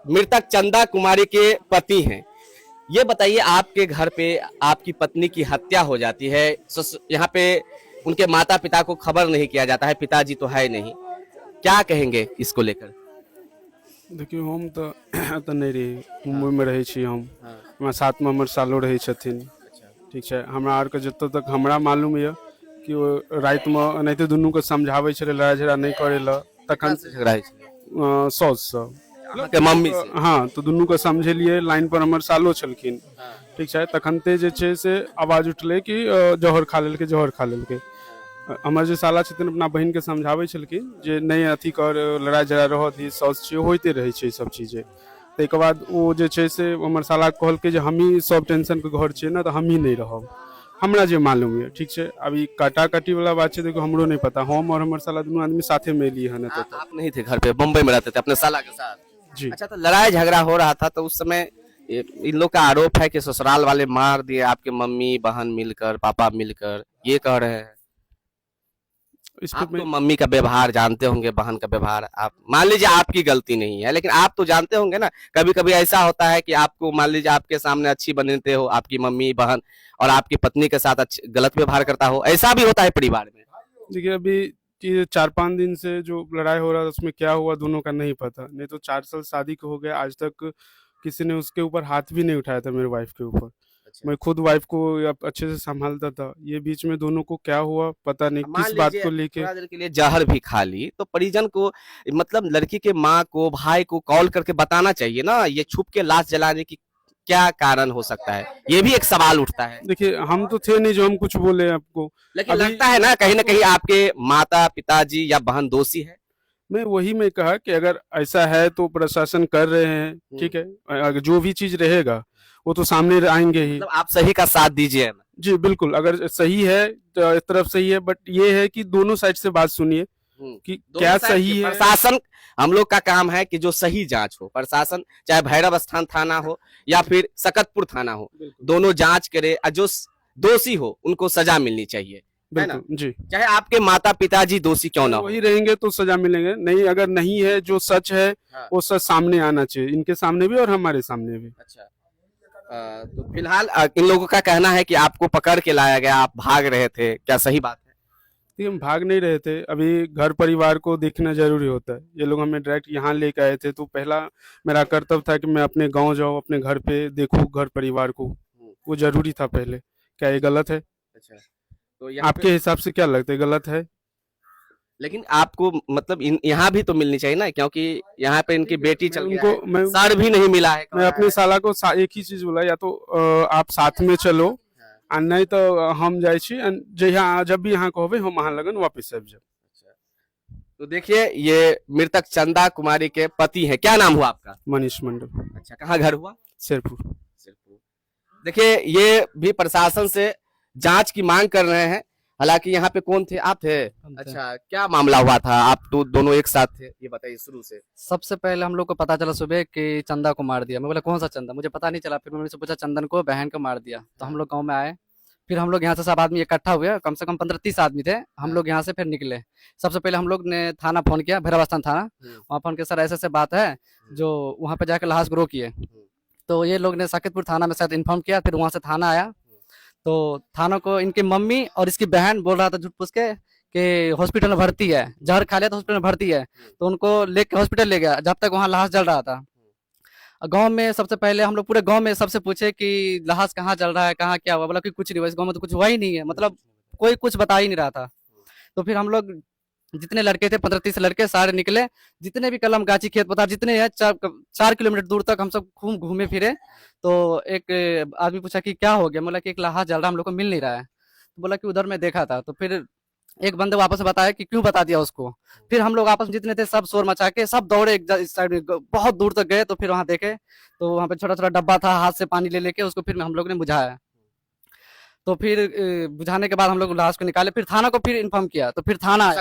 मृतक चंदा कुमारी के पति हैं। ये बताइए, आपके घर पे आपकी पत्नी की हत्या हो जाती है, यहाँ पे उनके माता पिता को खबर नहीं किया जाता है, पिताजी तो है नहीं, क्या कहेंगे इसको लेकर? देखियो हम तो एतऽ नहीं रही, मुंबई में रहे छी हम। हमरा साथ में हमर सालो रहे छथिन। ठीक है, हमरा आर के जतऽ तक हमरा मालूम है कि वो रात में एनाहिते दुनू के समझाबै छलै लड़ाई झगड़ा नहीं करे ला, तखन झगड़ा है साउस से अहाँके मम्मी से? हाँ, तो दुनू के समझेलिए, लाइन पर हमर सालो छलखिन। ठीक है, तखनते जे छै से आवाज उठले कि जहर खा लेलकै, जहर खा लेलकै। हमर जे साला छथिन अपना बहिन के समझाबै छलखिन जे नहीं अथी कर, लड़ाई झगड़ा रह दी, साउस छियै, होइते रहै छै सब चीजें। ताहिके बाद ओ जे छै से हमर साला कहलकै जे हमही सब टेंशन के घर छियै ना, तो हमही नहीं रहब, हमरा जे मालूम है। ठीक है, अभी काटा काटी वाला बात है, देखो हमरो नहीं पता। हम और हमर साला दोनों आदमी साथे में लिए हन। आप नहीं थे घर पे, मुंबई में रहते थे अपने साला के साथ? जी। अच्छा, तो लड़ाई झगड़ा हो रहा था तो उस समय इन लोग का आरोप है कि ससुराल वाले मार दिए आपके मम्मी बहन मिलकर, पापा मिलकर, ये कह रहे हैं। इस आप पे तो मम्मी का व्यवहार जानते होंगे, बहन का व्यवहार, आप मान लीजिए आपकी गलती नहीं है, लेकिन आप तो जानते होंगे ना, कभी कभी ऐसा होता है कि आपको मान लीजिए आपके सामने अच्छी बनते हो आपकी मम्मी बहन, और आपकी पत्नी के साथ गलत व्यवहार करता हो, ऐसा भी होता है परिवार में। देखिए, अभी ये 4-5 दिन से जो लड़ाई हो रहा है उसमें क्या हुआ दोनों का नहीं पता। नहीं तो 4 साल शादी को हो गया, आज तक किसी ने उसके ऊपर हाथ भी नहीं उठाया था मेरे वाइफ के ऊपर। मैं खुद वाइफ को अच्छे से संभालता था। ये बीच में दोनों को क्या हुआ पता नहीं, किस बात को लेके। थोड़ा देर के लिए जहर भी खा ली तो परिजन को, मतलब लड़की के माँ को, भाई को कॉल करके बताना चाहिए ना, ये छुप के लाश जलाने की क्या कारण हो सकता है, ये भी एक सवाल उठता है। देखिए, हम तो थे नहीं जो हम कुछ बोले आपको, लेकिन लगता है ना कहीं आपके माता पिताजी या बहन दोषी है। मैं वही में कहा कि अगर ऐसा है तो प्रशासन कर रहे हैं। ठीक है, अगर जो भी चीज रहेगा वो तो सामने आएंगे ही। मतलब आप सही का साथ दीजिए। जी बिल्कुल, अगर सही है तो इस तरफ सही है, बट ये है कि दोनों साइड से बात सुनिए कि क्या सही है। प्रशासन, हम लोग का काम है कि जो सही जांच हो, प्रशासन चाहे भैरव स्थान थाना हो या फिर सकतपुर थाना हो, दोनों जांच करे, जो दोषी हो उनको सजा मिलनी चाहिए, है ना? जी, चाहे आपके माता पिताजी दोषी क्यों ना हो, वही रहेंगे तो सजा मिलेंगे। नहीं, अगर नहीं है, जो सच है वो सच सामने आना चाहिए, इनके सामने भी और हमारे सामने भी। अच्छा, तो फिलहाल इन लोगों का कहना है कि आपको पकड़ के लाया गया, आप भाग रहे थे, क्या सही बात है? हम भाग नहीं रहे थे, अभी घर परिवार को देखना जरूरी होता है। ये लोग हमें डायरेक्ट यहाँ लेके आए थे, तो पहला मेरा कर्तव्य था कि मैं अपने गांव जाऊँ, अपने घर पे देखूँ घर परिवार को, वो जरूरी था पहले। क्या ये गलत है? अच्छा, तो आपके हिसाब से क्या लगता है, गलत है? लेकिन आपको मतलब यहाँ भी तो मिलनी चाहिए ना, क्योंकि यहाँ पे इनकी बेटी चल गया है, मैं सर भी नहीं मिला है। मैं अपने साला को एक ही चीज बोला, या तो आप साथ में चलो, आ नहीं तो हम जाए छी, जब भी यहाँ कहबे हम वहाँ लगन वापस आबि जाब। तो देखिए, ये मृतक चंदा कुमारी के पति हैं, क्या नाम हुआ आपका? मनीष मंडल। अच्छा, कहाँ घर हुआ? शेरपुर। देखिए, ये भी प्रशासन से जांच की मांग कर रहे हैं। हालांकि यहाँ पे कौन थे? आप थे? अच्छा, क्या मामला हुआ था? आप तो दोनों एक साथ थे, ये बताइए शुरू से। सबसे पहले हम लोग को पता चला सुबह कि चंदा को मार दिया। मैं बोला कौन सा चंदा, मुझे पता नहीं चला। फिर मम्मी से पूछा, चंदन को बहन को मार दिया। तो हम लोग गांव में आए, फिर हम लोग यहाँ से सब आदमी इकट्ठा हुए, कम से कम 15-30 आदमी थे। हम लोग यहाँ से फिर निकले। सबसे पहले हम लोग ने थाना फोन किया, भैरव स्थान थाना। वहाँ फोन किया, सर ऐसे ऐसे बात है, जो वहाँ पे जाकर लाश ग्रो किए। तो ये लोग ने साकेतपुर थाना में शायद इन्फॉर्म किया। फिर वहाँ से थाना आया, तो थाना को इनकी मम्मी और इसकी बहन बोल रहा था झूठ पूछ के कि हॉस्पिटल में भर्ती है, जहर खा लिया तो हॉस्पिटल में भर्ती है। तो उनको लेके हॉस्पिटल ले गया, जब तक वहाँ लाश जल रहा था। गांव में सबसे पहले हम लोग पूरे गांव में सबसे पूछे कि लाश कहाँ जल रहा है, कहाँ क्या हुआ। बोला कि कुछ नहीं हुआ, इस गांव में तो कुछ हुआ ही नहीं है, मतलब कोई कुछ बता ही नहीं रहा था। तो फिर हम लोग जितने लड़के थे, 15-30 लड़के, सारे निकले। जितने भी कलम गाची खेत पथार जितने हैं, 4 किलोमीटर दूर तक हम सब खूब घूमे फिरे। तो एक आदमी पूछा कि क्या हो गया। बोला कि एक लाश जल रहा, हम लोग को मिल नहीं रहा है। तो बोला कि उधर मैं देखा था। तो फिर एक बंदे वापस बताया कि क्यों बता दिया उसको। फिर हम लोग आपस में जितने थे सब शोर मचा के सब दौड़े इस साइड में, बहुत दूर तक गए। तो फिर वहां देखे तो वहां पे छोटा छोटा डब्बा था, हाथ से पानी ले लेके उसको फिर हम लोग ने बुझाया। तो फिर बुझाने के बाद हम लोग लाश को निकाले, फिर थाना को फिर इन्फॉर्म किया। तो फिर थाना,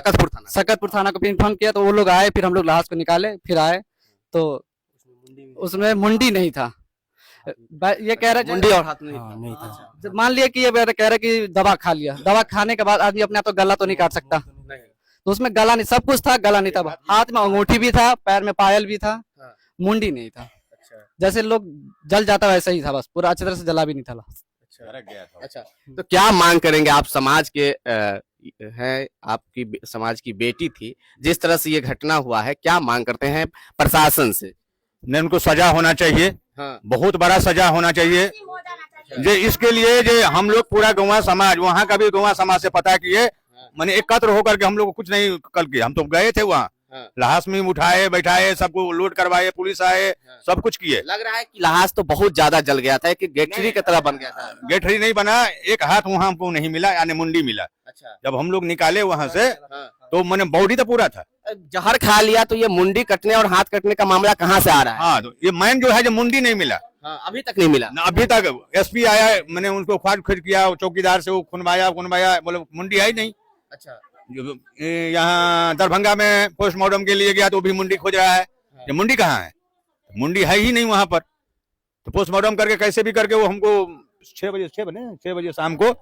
सकतपुर थाना को फिर इन्फॉर्म किया। तो वो लोग आए, फिर हम लोग लाश को निकाले, फिर आए तो उसमें मुंडी नहीं था। ये कह रहे मुंडी और हाथ नहीं था। मान लिया कि ये कह रहे कि दवा खा लिया, दवा खाने के बाद आदमी अपने आप तो गला तो नहीं काट सकता। तो उसमें गला नहीं, सब कुछ था, गला नहीं था। हाथ में अंगूठी भी था, पैर में पायल भी था, मुंडी नहीं था। अच्छा जैसे लोग जल जाता वैसा ही था, बस पूरा अच्छी तरह से जला भी नहीं था। अच्छा, तो क्या मांग करेंगे आप? समाज के हैं, आपकी समाज की बेटी थी, जिस तरह से ये घटना हुआ है, क्या मांग करते हैं प्रशासन से? ने उनको सजा होना चाहिए, हाँ बहुत बड़ा सजा होना चाहिए। जे इसके लिए जे हम लोग पूरा गौवा समाज, वहाँ का भी गौवा समाज से पता किए, मैंने एकत्र होकर के हम लोग कुछ नहीं कल किया। हम तो गए थे वहाँ, लहास में उठाए बैठाए, सबको लोड करवाए, पुलिस आए, सब कुछ किए। लग रहा है कि लहास तो बहुत ज्यादा जल गया था, कि गेठरी की तरह बन गया था। गेठरी नहीं बना, एक हाथ वहाँ हमको नहीं मिला, यानी मुंडी मिला। अच्छा, जब हम लोग निकाले वहाँ से तो मैंने बॉडी तो पूरा था। जहर खा लिया तो ये मुंडी कटने और हाथ कटने का मामला कहाँ से आ रहा है? हाँ, तो ये मैन जो है जो मुंडी नहीं मिला, अभी तक नहीं मिला। ना अभी तक। एसपी आया, मैंने उनको फाड़ खोज किया, चौकीदार से वो खुनवाया, बोले मुंडी आई नहीं। अच्छा, यहाँ दरभंगा में पोस्टमार्टम के लिए गया तो भी मुंडी खोज रहा है, ये मुंडी कहाँ है? मुंडी है ही नहीं वहां पर। तो पोस्टमार्टम करके कैसे भी करके वो हमको 6 बजे शाम को।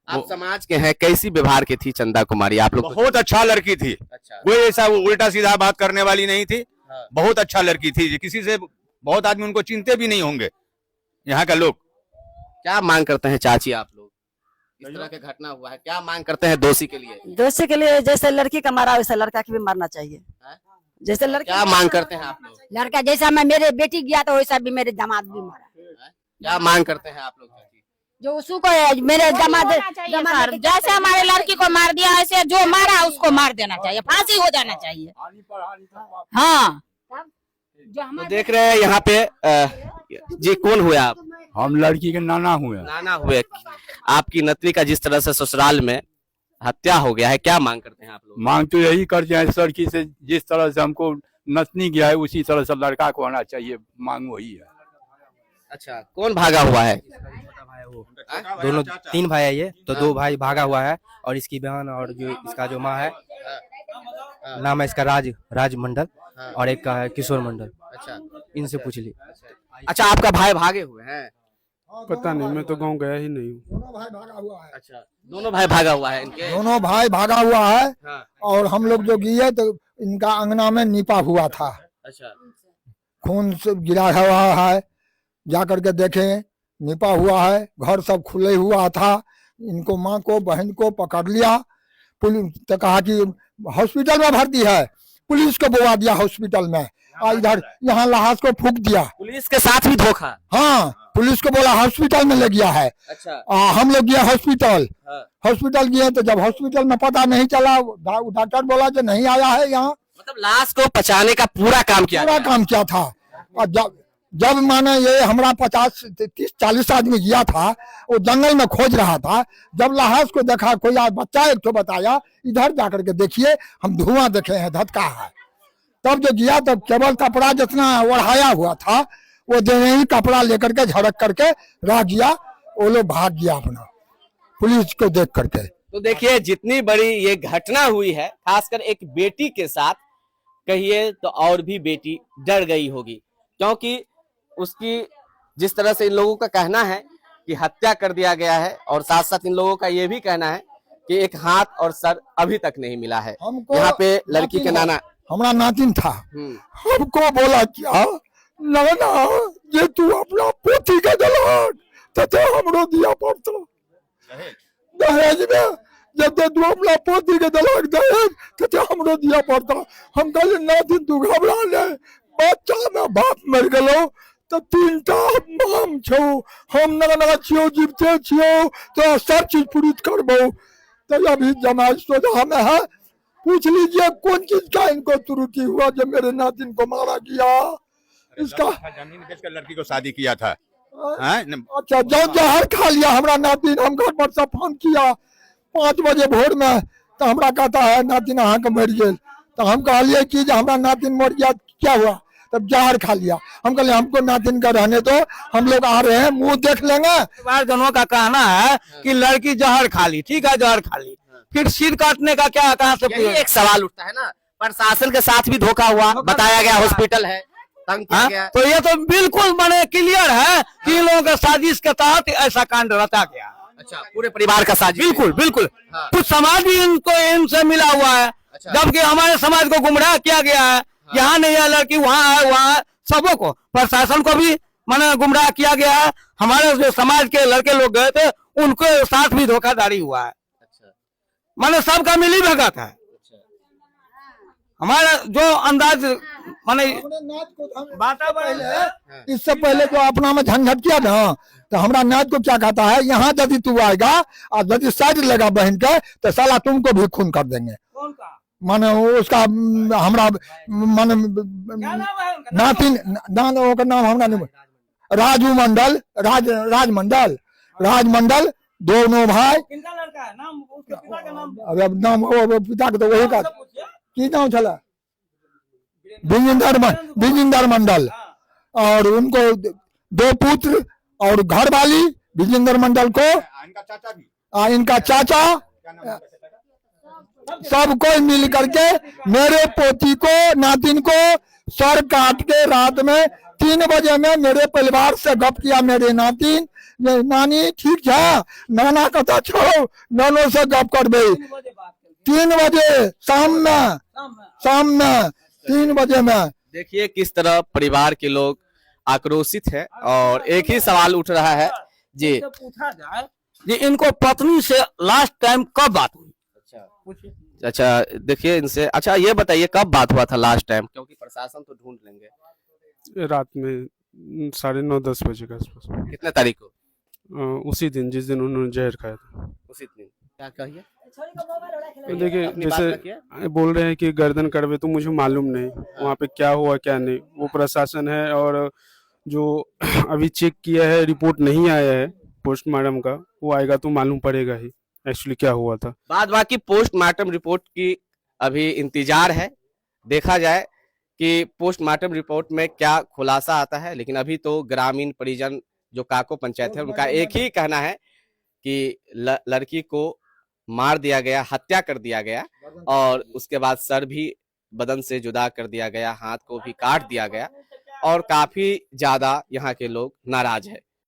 आप समाज के हैं, कैसी व्यवहार की थी चंदा कुमारी? आप लोग बहुत अच्छा लड़की थी, अच्छा, कोई ऐसा उल्टा सीधा बात करने वाली नहीं थी, बहुत अच्छा लड़की थी। किसी से बहुत आदमी उनको चिंते भी नहीं होंगे यहाँ का लोग। क्या मांग करते हैं चाची आप लोग? इस तरह का घटना हुआ है, क्या मांग करते हैं दोषी के लिए? दोषी के लिए जैसे लड़की का मारा वैसे लड़का की भी मारना चाहिए। जैसे लड़का क्या मांग करते हैं आप लोग? लड़का जैसा मैं मेरे बेटी गया तो वैसा भी मेरे दामाद भी मारा। क्या मांग करते हैं आप लोग चाची? जो उसको मेरे दामाद जैसे हमारे लड़की को मार दिया ऐसे जो मारा उसको मार देना चाहिए, फांसी हो जाना चाहिए। हाँ, तो देख रहे हैं यहाँ पे जी, कौन हुए आप? हम लड़की के नाना हुए। नाना हुए। आपकी नतनी का जिस तरह से ससुराल में हत्या हो गया है, क्या मांग करते हैं आप लोग? मांग तो यही करते हैं लड़की से, जिस तरह से हमको नतनी गया है उसी तरह से लड़का को आना चाहिए, मांग वही है। अच्छा, कौन भागा हुआ है? दोनों 3 भाई है ये, तो 2 भाई भागा हुआ है और इसकी बहन और जो इसका जो माँ है, नाम है इसका राज मंडल, और एक का है किशोर मंडल। अच्छा, इनसे पूछ ली। अच्छा, आपका भाई भागे हुए हैं? पता नहीं, मैं तो गांव गया ही नहीं हूँ। अच्छा, दोनों भाई भागा हुआ है इनके? दोनों भाई भागा हुआ है। हाँ। और हम लोग जो गए तो इनका अंगना में निपा हुआ था, अच्छा, खून से गिरा हुआ है। जा करके देखे, निपा हुआ है, घर सब खुले हुआ था। इनको माँ को बहन को पकड़ लिया, पुलिस तो कहा कि हॉस्पिटल में भर्ती है, पुलिस को बुला दिया हॉस्पिटल में, और इधर यहाँ लाश को फूंक दिया। पुलिस के साथ भी धोखा? हाँ, पुलिस को बोला हॉस्पिटल में ले गया है। अच्छा, हम लोग गए हॉस्पिटल। हाँ। हॉस्पिटल गए तो जब हॉस्पिटल में पता नहीं चला, डॉक्टर बोला कि नहीं आया है यहाँ। मतलब लाश को पचाने का पूरा काम किया पूरा गया। काम किया था। और जब माने ये हमारा 50-30-40 आदमी गया था, वो जंगल में खोज रहा था। जब लाश को देखा, कोई बच्चा एक तो बताया इधर जाकर के देखिए, हम धुआं देखे हैं, धधका है। तब जो गया तो केवल कपड़ा जितना ओढ़ाया हुआ था वो देने ही कपड़ा लेकर के झड़क करके रह गया। वो लोग भाग गया अपना, पुलिस को देख करके। तो देखिए, जितनी बड़ी ये घटना हुई है, खासकर एक बेटी के साथ कहिए तो और भी बेटी डर गई होगी, क्योंकि उसकी जिस तरह से इन लोगों का कहना है कि हत्या कर दिया गया है, और साथ साथ इन लोगों का ये भी कहना है कि एक हाथ और सर अभी तक नहीं मिला है। यहाँ पे लड़की के नाना, हमारा नातिन था, हमको बोला क्या नाना ये तू अपना पोती का दलान तथे हमरो दिया पड़ता दहेज में, जब तू अपना पोती के दलान दहेज तथे हमरो दिया पड़ता। हम कहले नातिन तू घबरा ले, बच्चा में बाप मर गलो तो 3टा माम छो, हम ना छियो, जीवते छियो तो सब चीज पूरी करबो। तो अभी जमाई सोझा में है, पूछ लीजिए कौन चीज का इनको त्रुटि हुआ जब मेरे नातिन को मारा गया। इसका जमीन बेचकर लड़की को शादी किया था। अच्छा, जब जहर खा लिया हमारा नातिन, हम घर पर सब फोन किया 5 बजे भोर में, तो हमरा कहता है नातिन अहाँ के मर गए। तो हम कहलिए कि हमारा नातिन मर गया, क्या हुआ? तब जहर खा लिया। हम कहले हमको नातिन का रहने दो, हम लोग आ रहे हैं, मुंह देख लेंगे। जनों का कहना है कि लड़की जहर खा ली, ठीक है जहर खा ली, फिर सिर काटने का क्या, कहाँ से? एक सवाल उठता है ना, प्रशासन के साथ भी धोखा हुआ, बताया गया हॉस्पिटल है, तंग किया गया। तो ये तो बिल्कुल मैंने क्लियर है कि इन लोगों का साजिश के तहत ऐसा कांड रचा गया। अच्छा, पूरे परिवार का साजिश? बिल्कुल बिल्कुल। हाँ। कुछ समाज भी इनसे मिला हुआ है। अच्छा। जबकि हमारे समाज को गुमराह किया गया है। यहाँ नहीं है लड़की, वहाँ है, वहाँ सबों को, प्रशासन को भी माने गुमराह किया गया है। हमारे जो समाज के लड़के लोग गए थे उनके साथ भी धोखाधड़ी हुआ है। माने सबका मिली भगत है। हमारा जो अंदाज माने इससे पहले जो अपना में झंझट किया ना, तो हमरा नाच को क्या कहता है, यहाँ यदि तू आएगा और यदि साइड लेगा बहन के तो साला तुमको भी खून कर देंगे। माने उसका हमरा माने नातिन का नाम हमरा नहीं, राजू मंडल, राजमंडल दोनों भाई। अब नाम पिता के तो वही का की नाम चला, विजेंदर मंडल। और उनको 2 पुत्र और घर वाली विजेंदर मंडल को, इनका चाचा, सब कोई मिल करके मेरे पोती को, नातिन को सर काट के रात में 3 बजे में मेरे परिवार से गप किया। मेरे नातिन नानी ठीक है, नाना कथा छोड़ो, नानो से गप कर गई 3 बजे शाम में 3 बजे में। देखिए किस तरह परिवार के लोग आक्रोशित है और एक ही सवाल उठ रहा है जी, पूछा जाए कि इनको पत्नी से लास्ट टाइम कब बात हुई? अच्छा देखिए इनसे, अच्छा ये बताइए कब बात हुआ था लास्ट टाइम, क्योंकि प्रशासन तो ढूंढ लेंगे। रात में 9:30-10 बजे के आसपास। कितने तारीख को? उसी दिन जिस दिन उन्होंने जहर खाया था। उसी दिन। क्या कहिए? तो देखिए अपनी बात जैसे रखिए। बोल रहे हैं कि गर्दन करवे, तो मुझे मालूम नहीं वहाँ पे क्या हुआ क्या नहीं, वो प्रशासन है। और जो अभी चेक किया है रिपोर्ट नहीं आया है पोस्टमार्टम का, वो आएगा तो मालूम पड़ेगा ही एक्चुअली क्या हुआ था। बाद बाकी पोस्टमार्टम रिपोर्ट की अभी इंतजार है, देखा जाए कि पोस्टमार्टम रिपोर्ट में क्या खुलासा आता है। लेकिन अभी तो ग्रामीण परिजन जो काको पंचायत है उनका एक ही कहना है कि लड़की को मार दिया गया, हत्या कर दिया गया और उसके बाद सर भी बदन से जुदा कर दिया गया, हाथ को भी काट दिया गया और काफी ज्यादा यहाँ के लोग नाराज है।